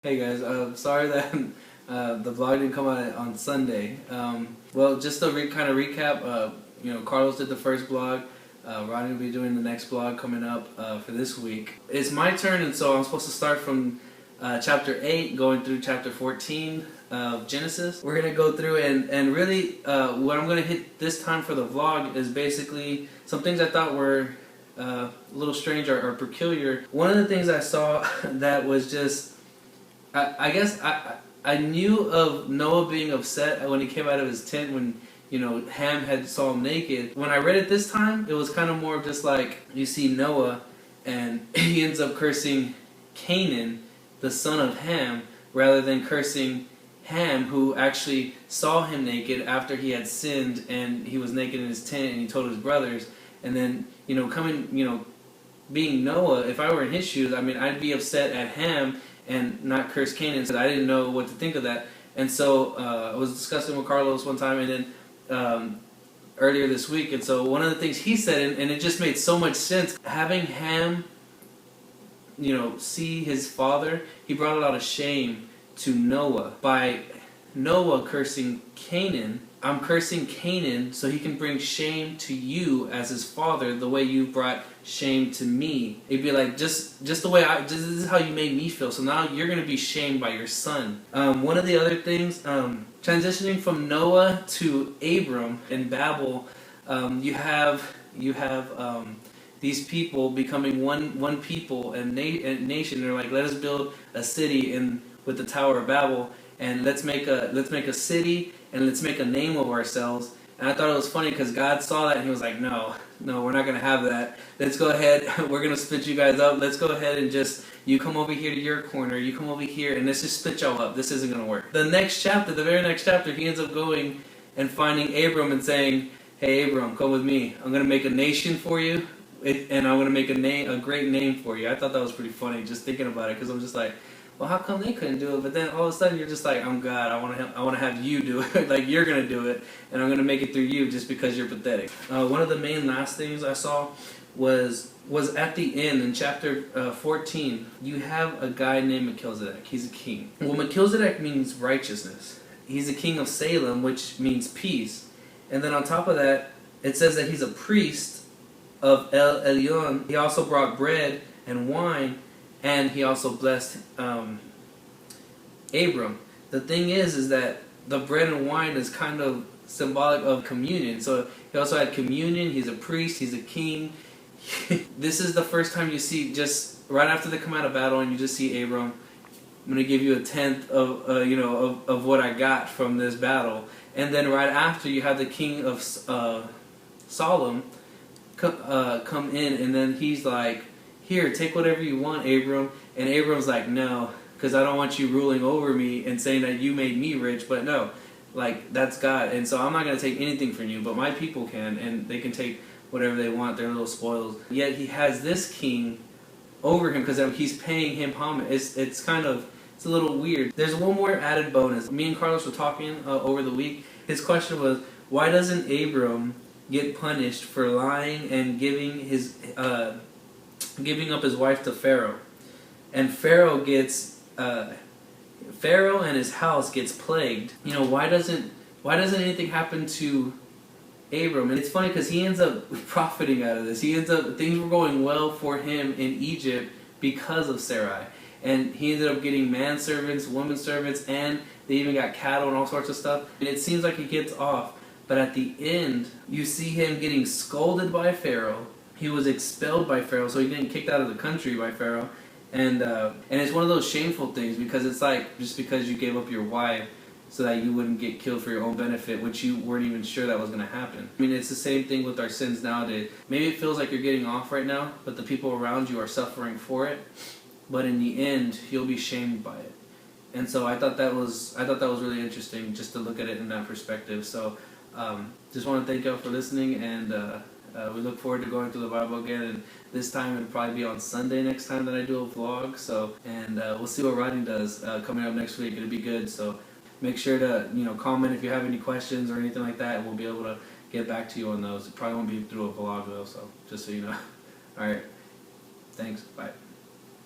Hey guys, sorry that the vlog didn't come out on Sunday. Well, just to kind of recap, Carlos did the first vlog. Rodney will be doing the next vlog coming up for this week. It's my turn, and so I'm supposed to start from chapter 8, going through chapter 14 of Genesis. We're going to go through and really what I'm going to hit this time for the vlog is basically some things I thought were a little strange or peculiar. One of the things I saw that was just... I guess I knew of Noah being upset when he came out of his tent when, Ham had saw him naked. When I read it this time, it was kind of more of just like, you see Noah and he ends up cursing Canaan, the son of Ham, rather than cursing Ham, who actually saw him naked after he had sinned and he was naked in his tent and he told his brothers. And then, being Noah, if I were in his shoes, I'd be upset at Ham and not curse Canaan, so I didn't know what to think of that. And so I was discussing with Carlos one time, and then earlier this week, and so one of the things he said, and it just made so much sense, having Ham, see his father, he brought a lot of shame to Noah. By Noah cursing Canaan, I'm cursing Canaan so he can bring shame to you as his father, the way you brought shame to me. It'd be like, just the way this is how you made me feel, so now you're going to be shamed by your son. One of the other things, transitioning from Noah to Abram in Babel, you have these people becoming one people and nation. They're like, let us build a city with the Tower of Babel, and let's make a city, and let's make a name of ourselves. And I thought it was funny because God saw that and he was like, no, we're not going to have that. Let's go ahead. We're going to split you guys up. Let's go ahead and you come over here to your corner. You come over here and let's just split y'all up. This isn't going to work. The very next chapter, he ends up going and finding Abram and saying, hey, Abram, come with me. I'm going to make a nation for you. And I'm going to make a great name for you. I thought that was pretty funny just thinking about it, because I'm just like, well, how come they couldn't do it? But then all of a sudden you're just like, I'm God. I want to have you do it. Like, you're gonna do it, and I'm gonna make it through you just because you're pathetic. One of the main last things I saw was at the end in chapter 14. You have a guy named Melchizedek. He's a king. Well, Melchizedek means righteousness. He's a king of Salem, which means peace. And then on top of that, it says that he's a priest of El Elyon. He also brought bread and wine. And he also blessed Abram. The thing is that the bread and wine is kind of symbolic of communion. So he also had communion. He's a priest. He's a king. This is the first time you see, just right after they come out of battle, and you just see Abram. I'm gonna give you a tenth of of what I got from this battle. And then right after, you have the king of Sodom come in, and then he's like, here, take whatever you want, Abram. And Abram's like, no, because I don't want you ruling over me and saying that you made me rich. But no, like, that's God. And so I'm not going to take anything from you, but my people can, and they can take whatever they want, their little spoils. Yet he has this king over him because he's paying him homage. It's a little weird. There's one more added bonus. Me and Carlos were talking over the week. His question was, why doesn't Abram get punished for lying and giving up his wife to Pharaoh? And Pharaoh and his house gets plagued. Why doesn't anything happen to Abram? And it's funny because he ends up profiting out of this. Things were going well for him in Egypt because of Sarai. And he ended up getting manservants, women servants, and they even got cattle and all sorts of stuff. And it seems like he gets off. But at the end, you see him getting scolded by Pharaoh. He was expelled by Pharaoh, so he getting kicked out of the country by Pharaoh. And it's one of those shameful things, because it's like, just because you gave up your wife so that you wouldn't get killed for your own benefit, which you weren't even sure that was going to happen. It's the same thing with our sins nowadays. Maybe it feels like you're getting off right now, but the people around you are suffering for it. But in the end, you'll be shamed by it. And so I thought that was really interesting, just to look at it in that perspective. So just want to thank y'all for listening, and we look forward to going through the Bible again, and this time it'll probably be on Sunday next time that I do a vlog. So, and we'll see what Rodney does coming up next week. It'll be good. So make sure to comment if you have any questions or anything like that, and we'll be able to get back to you on those. It probably won't be through a vlog though, so just so you know. All right, thanks. Bye.